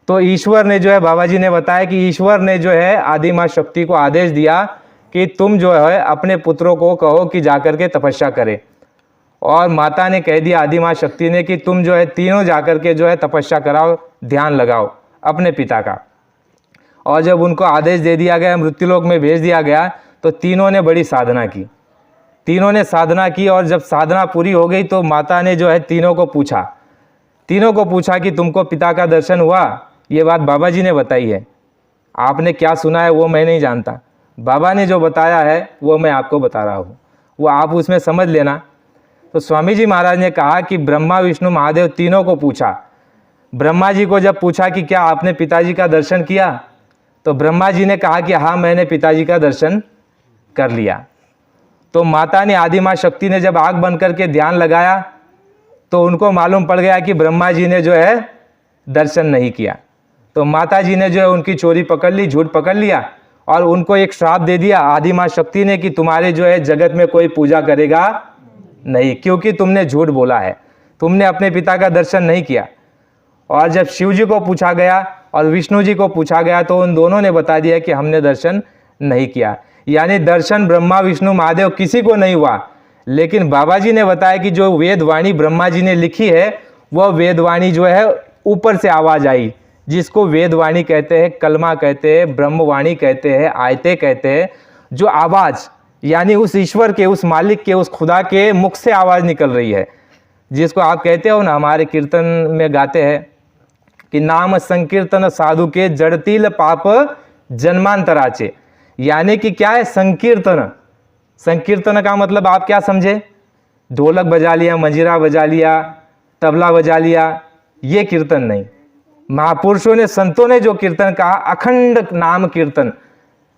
तो ईश्वर ने जो है, बाबा जी ने बताया कि ईश्वर ने जो है आदि माँ शक्ति को आदेश दिया कि तुम जो है अपने पुत्रों को कहो कि जाकर के तपस्या करे। और माता ने कह दिया, आदि माँ शक्ति ने, कि तुम जो है तीनों जाकर के जो है तपस्या कराओ, ध्यान लगाओ अपने पिता का। और जब उनको आदेश दे दिया गया, मृत्युलोक में भेज दिया गया, तो तीनों ने बड़ी साधना की। तीनों ने साधना की और जब साधना पूरी हो गई तो माता ने जो है तीनों को पूछा कि तुमको पिता का दर्शन हुआ? ये बात बाबा जी ने बताई है, आपने क्या सुना है वो मैं नहीं जानता, बाबा ने जो बताया है वो मैं आपको बता रहा हूँ, वो आप उसमें समझ लेना। तो स्वामी जी महाराज ने कहा कि ब्रह्मा विष्णु महादेव तीनों को पूछा। ब्रह्मा जी को जब पूछा कि क्या आपने पिताजी का दर्शन किया, तो ब्रह्मा जी ने कहा कि हाँ, मैंने पिताजी का दर्शन कर लिया। तो माता ने, आदि माँ शक्ति ने जब आग बंद करके ध्यान लगाया तो उनको मालूम पड़ गया कि ब्रह्मा जी ने जो है दर्शन नहीं किया। तो माता जी ने जो है उनकी चोरी पकड़ ली, झूठ पकड़ लिया और उनको एक श्राप दे दिया आदि माँ शक्ति ने कि तुम्हारे जो है जगत में कोई पूजा करेगा नहीं, क्योंकि तुमने झूठ बोला है, तुमने अपने पिता का दर्शन नहीं किया। और जब शिव जी को पूछा गया और विष्णु जी को पूछा गया तो उन दोनों ने बता दिया कि हमने दर्शन नहीं किया। यानी दर्शन ब्रह्मा विष्णु महादेव किसी को नहीं हुआ। लेकिन बाबा जी ने बताया कि जो वेदवाणी ब्रह्मा जी ने लिखी है, वह वेदवाणी जो है ऊपर से आवाज आई, जिसको वेदवाणी कहते हैं, कलमा कहते हैं, ब्रह्मवाणी कहते हैं, आयते कहते हैं। जो आवाज यानी उस ईश्वर के, उस मालिक के, उस खुदा के मुख से आवाज निकल रही है, जिसको आप कहते हो ना, हमारे कीर्तन में गाते हैं कि नाम संकीर्तन साधु के जड़तील पाप जन्मांतराचे। यानी कि क्या है संकीर्तन? संकीर्तन का मतलब आप क्या समझे? ढोलक बजा लिया, मंजीरा बजा लिया, तबला बजा लिया, ये कीर्तन नहीं। महापुरुषों ने, संतों ने जो कीर्तन कहा, अखंड नाम कीर्तन,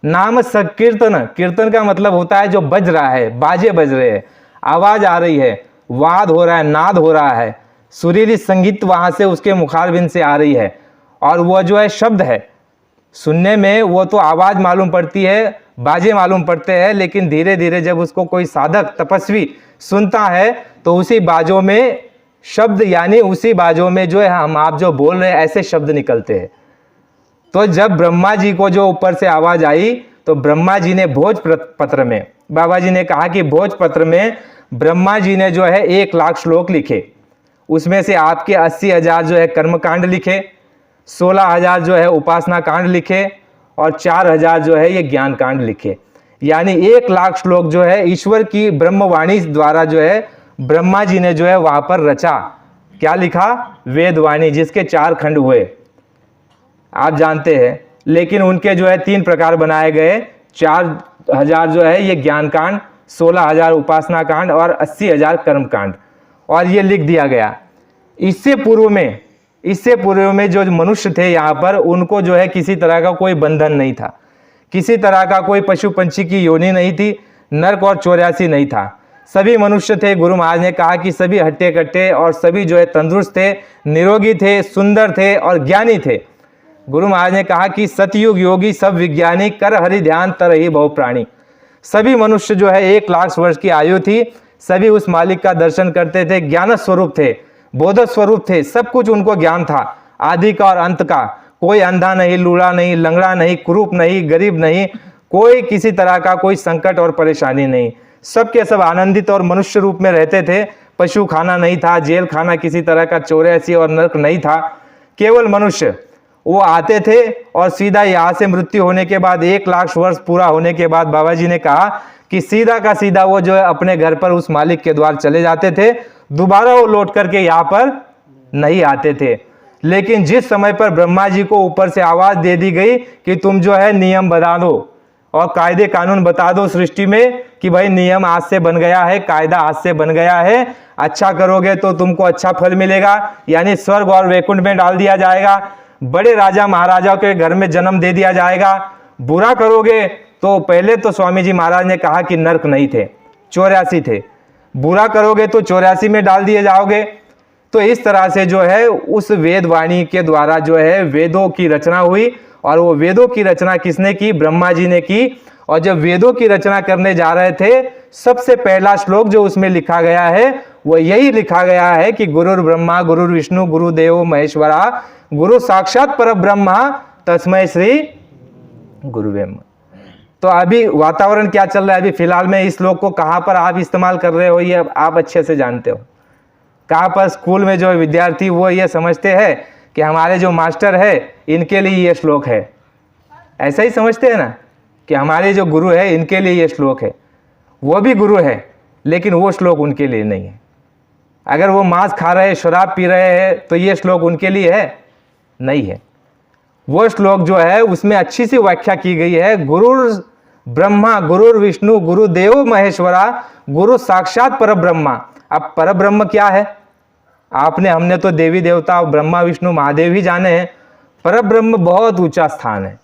नाम संकीर्तन। कीर्तन का मतलब होता है जो बज रहा है, बाजे बज रहे हैं, आवाज आ रही है, वाद हो रहा है, नाद हो रहा है, सुरीली संगीत वहां से उसके मुखारबिंद से आ रही है। और वह जो है शब्द है, सुनने में वो तो आवाज मालूम पड़ती है, बाजे मालूम पड़ते हैं, लेकिन धीरे धीरे जब उसको कोई साधक तपस्वी सुनता है तो उसी बाजों में शब्द, यानी उसी बाजों में जो है हम आप जो बोल रहे हैं ऐसे शब्द निकलते हैं। तो जब ब्रह्मा जी को जो ऊपर से आवाज आई तो ब्रह्मा जी ने भोजपत्र में, बाबा जी ने कहा कि भोजपत्र में ब्रह्मा जी ने जो है 1,00,000 श्लोक लिखे। उसमें से आपके 80,000 जो है कर्मकांड लिखे, 16,000 जो है उपासना कांड लिखे और 4,000 जो है ये ज्ञान कांड लिखे। यानी 1,00,000 श्लोक जो है ईश्वर की ब्रह्मवाणी द्वारा जो है ब्रह्मा जी ने जो है वहां पर रचा। क्या लिखा? वेदवाणी, जिसके 4 खंड हुए, आप जानते हैं। लेकिन उनके जो है 3 प्रकार बनाए गए, 4,000 जो है ये ज्ञान कांड, 16,000 उपासना कांड और 80,000 कर्म कांड, और ये लिख दिया गया। इससे पूर्व में जो मनुष्य थे यहाँ पर, उनको जो है किसी तरह का कोई बंधन नहीं था, किसी तरह का कोई पशु पंछी की योनि नहीं थी, नरक और 84 नहीं था। सभी मनुष्य थे। गुरु महाराज ने कहा कि सभी हट्टे कट्टे और सभी जो है तंदुरुस्त थे, निरोगी थे, सुंदर थे और ज्ञानी थे। गुरु महाराज ने कहा कि सतयुग योगी सब विज्ञानी, कर हरि ध्यान तरहि बहु प्राणी। सभी मनुष्य जो है 1,00,000 वर्ष की आयु थी, सभी उस मालिक का दर्शन करते थे, ज्ञान स्वरूप थे, बोध स्वरूप थे, सब कुछ उनको ज्ञान था, आदि का और अंत का। कोई अंधा नहीं, लूला नहीं, लंगड़ा नहीं, कुरूप नहीं, गरीब नहीं, कोई किसी तरह का कोई संकट और परेशानी नहीं, सबके सब आनंदित और मनुष्य रूप में रहते थे। पशु खाना नहीं था, जेल खाना किसी तरह का 84 और नरक नहीं था, केवल मनुष्य। वो आते थे और सीधा यहाँ से मृत्यु होने के बाद 1,00,000 वर्ष पूरा होने के बाद बाबा जी ने कहा कि सीधा का सीधा वो जो है अपने घर पर उस मालिक के द्वार चले जाते थे, दोबारा वो लौट करके यहाँ पर नहीं आते थे। लेकिन जिस समय पर ब्रह्मा जी को ऊपर से आवाज दे दी गई कि तुम जो है नियम बना दो और कायदे कानून बता दो सृष्टि में कि भाई नियम आज से बन गया है, कायदा आज से बन गया है, अच्छा करोगे तो तुमको अच्छा फल मिलेगा, यानी स्वर्ग और वैकुंठ में डाल दिया जाएगा, बड़े राजा महाराजाओं के घर में जन्म दे दिया जाएगा। बुरा करोगे तो पहले तो स्वामी जी महाराज ने कहा कि नरक नहीं थे, 84 थे, बुरा करोगे तो 84 में डाल दिए जाओगे। तो इस तरह से जो है उस वेदवाणी के द्वारा जो है वेदों की रचना हुई। और वो वेदों की रचना किसने की? ब्रह्मा जी ने की। और जब वेदों की रचना करने जा रहे थे, सबसे पहला श्लोक जो उसमें लिखा गया है वो यही लिखा गया है कि गुरुर् ब्रह्मा गुरुर् विष्णु गुरुदेव महेश्वरा गुरु साक्षात परब्रह्मा तस्मै श्री गुरुवे नमः। तो अभी वातावरण क्या चल रहा है, अभी फिलहाल में इस श्लोक को कहाँ पर आप इस्तेमाल कर रहे हो ये आप अच्छे से जानते हो। कहाँ पर स्कूल में जो विद्यार्थी वो ये समझते हैं कि हमारे जो मास्टर है इनके लिए ये श्लोक है, ऐसा ही समझते हैं ना कि हमारे जो गुरु है इनके लिए ये श्लोक है। वो भी गुरु है लेकिन वो श्लोक उनके लिए नहीं है। अगर वो मांस खा रहे, शराब पी रहे हैं तो ये श्लोक उनके लिए है, नहीं है। वो श्लोक जो है उसमें अच्छी सी व्याख्या की गई है, गुरुर् ब्रह्मा गुरुर् विष्णु गुरुदेव महेश्वरा गुरु साक्षात परब्रह्मा। अब परब्रह्म क्या है, आपने हमने तो देवी देवता ब्रह्मा विष्णु महादेव ही जाने हैं। परब्रह्म बहुत ऊंचा स्थान है,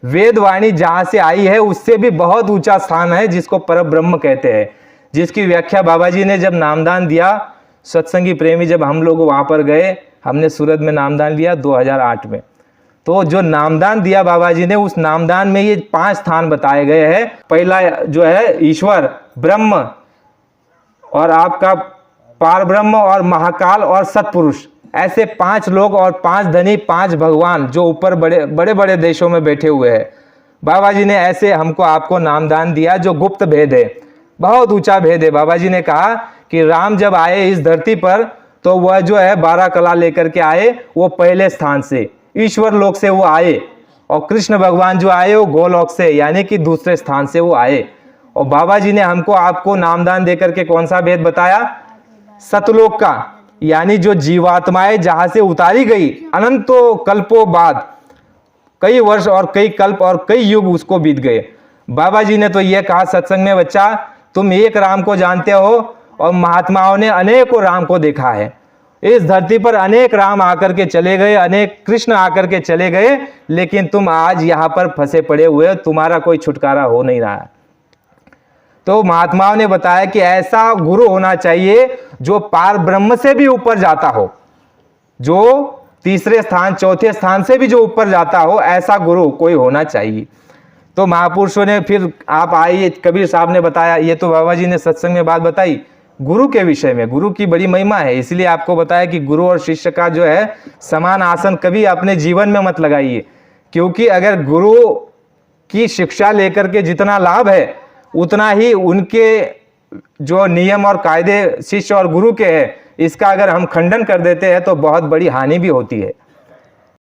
वेद वाणी जहाँ से आई है उससे भी बहुत ऊंचा स्थान है जिसको परब्रह्म कहते हैं, जिसकी व्याख्या बाबा जी ने जब नामदान दिया, सत्संगी प्रेमी जब हम लोग वहाँ पर गए, हमने सूरत में नामदान लिया 2008 में, तो जो नामदान दिया बाबा जी ने उस नामदान में ये 5 स्थान बताए गए हैं। पहला जो है ईश्वर, ब्रह्म और आपका पार ब्रह्म और महाकाल और सतपुरुष, ऐसे 5 लोग और 5 धनी 5 भगवान जो ऊपर बड़े बड़े बड़े देशों में बैठे हुए हैं। बाबा जी ने ऐसे हमको आपको नामदान दिया जो गुप्त भेद है, बहुत ऊंचा भेद है। बाबा जी ने कहा कि राम जब आए इस धरती पर तो वह जो है 12 कला लेकर के आए, वो पहले स्थान से ईश्वर लोक से वो आए, और कृष्ण भगवान जो आए वो गोलोक से यानी कि दूसरे स्थान से वो आए। और बाबा जी ने हमको आपको नामदान देकर के कौन सा भेद बताया, सतलोक का, यानी जो जीवात्माएं जहां से उतारी गई अनंतों कल्पों बाद, कई वर्ष और कई कल्प और कई युग उसको बीत गए। बाबा जी ने तो ये कहा सत्संग में, बच्चा तुम एक राम को जानते हो और महात्माओं ने अनेकों राम को देखा है। इस धरती पर अनेक राम आकर के चले गए, अनेक कृष्ण आकर के चले गए, लेकिन तुम आज यहाँ पर फंसे पड़े हुए, तुम्हारा कोई छुटकारा हो नहीं रहा है। तो महात्माओं ने बताया कि ऐसा गुरु होना चाहिए जो पार ब्रह्म से भी ऊपर जाता हो, जो तीसरे स्थान चौथे स्थान से भी जो ऊपर जाता हो, ऐसा गुरु कोई होना चाहिए। तो महापुरुषों ने फिर आप आइए, कबीर साहब ने बताया, ये तो बाबा जी ने सत्संग में बात बताई गुरु के विषय में, गुरु की बड़ी महिमा है, इसलिए आपको बताया कि गुरु और शिष्य का जो है समान आसन कभी अपने जीवन में मत लगाइए, क्योंकि अगर गुरु की शिक्षा लेकर के जितना लाभ है उतना ही उनके जो नियम और कायदे शिष्य और गुरु के हैं, इसका अगर हम खंडन कर देते हैं तो बहुत बड़ी हानि भी होती है।